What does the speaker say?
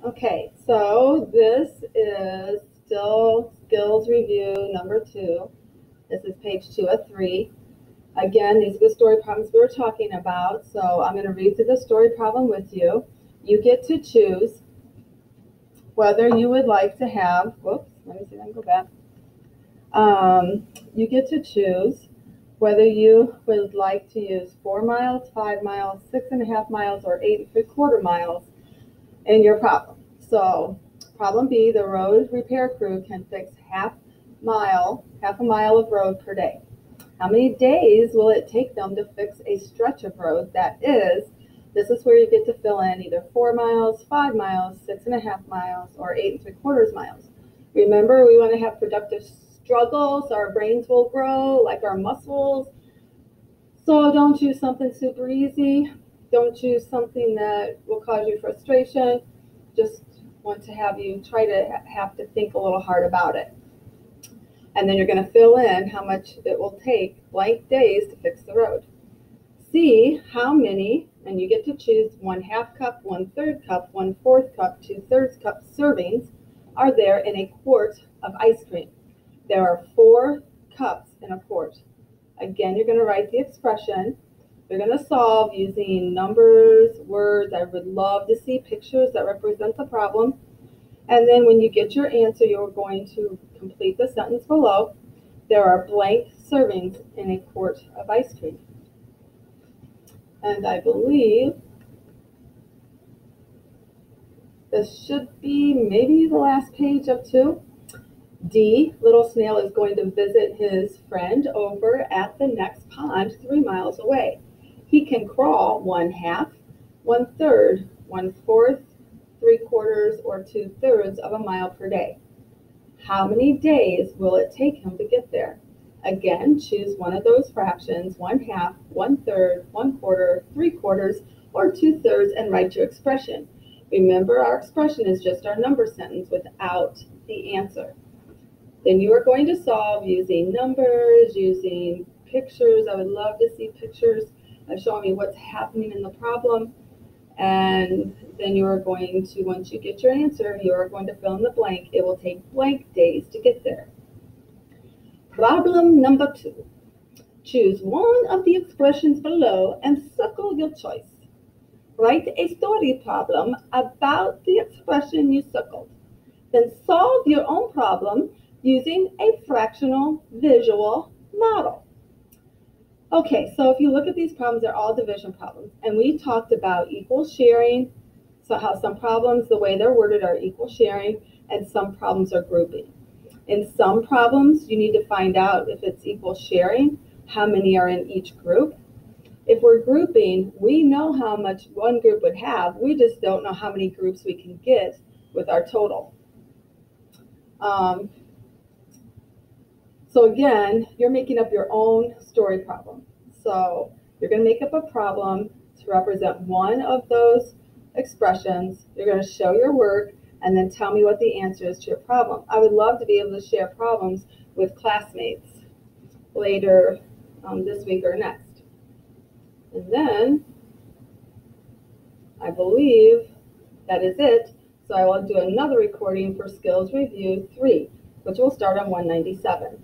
Okay, so this is still skills review number 2. This is page 2 of 3. Again, these are the story problems we were talking about. So I'm going to read through the story problem with you. You get to choose whether you would like to have, whoops, let me see if I can go back. You get to choose whether you would like to use 4 miles, 5 miles, 6.5 miles, or 8.75 miles in your problem. So problem B, the road repair crew can fix half a mile of road per day. How many days will it take them to fix a stretch of road that is, this is where you get to fill in either 4 miles, 5 miles, 6.5 miles, or 8.75 miles. Remember, we want to have productive struggles, so our brains will grow like our muscles. So don't choose something super easy. Don't choose something that will cause you frustration. Just want to have you try to have to think a little hard about it. And then you're going to fill in how much it will take blank days to fix the road. See how many, and you get to choose 1/2 cup, 1/3 cup, 1/4 cup, 2/3 cup servings are there in a quart of ice cream. There are 4 cups in a quart. Again, you're going to write the expression. You're going to solve using numbers, words. I would love to see pictures that represent the problem. And then when you get your answer, you're going to complete the sentence below. There are blank servings in a quart of ice cream. And I believe this should be maybe the last page of 2. D, little snail is going to visit his friend over at the next pond 3 miles away. He can crawl 1/2, 1/3, 1/4, 3/4, or 2/3 of a mile per day. How many days will it take him to get there? Again, choose one of those fractions, 1/2, 1/3, 1/4, 3/4, or 2/3, and write your expression. Remember, our expression is just our number sentence without the answer. Then you are going to solve using numbers, using pictures. I would love to see pictures showing me what's happening in the problem. And then you are going to, once you get your answer, you are going to fill in the blank. It will take blank days to get there. Problem number 2. Choose one of the expressions below and circle your choice. Write a story problem about the expression you circled. Then solve your own problem using a fractional visual model. Okay, so if you look at these problems, they're all division problems. And we talked about equal sharing, so how some problems, the way they're worded, are equal sharing, and some problems are grouping. In some problems, you need to find out if it's equal sharing, how many are in each group. If we're grouping, we know how much one group would have. We just don't know how many groups we can get with our total. So again, you're making up your own story problem. So you're going to make up a problem to represent one of those expressions. You're going to show your work and then tell me what the answer is to your problem. I would love to be able to share problems with classmates later this week or next. And then I believe that is it. So I will do another recording for Skills Review 3, which will start on 197.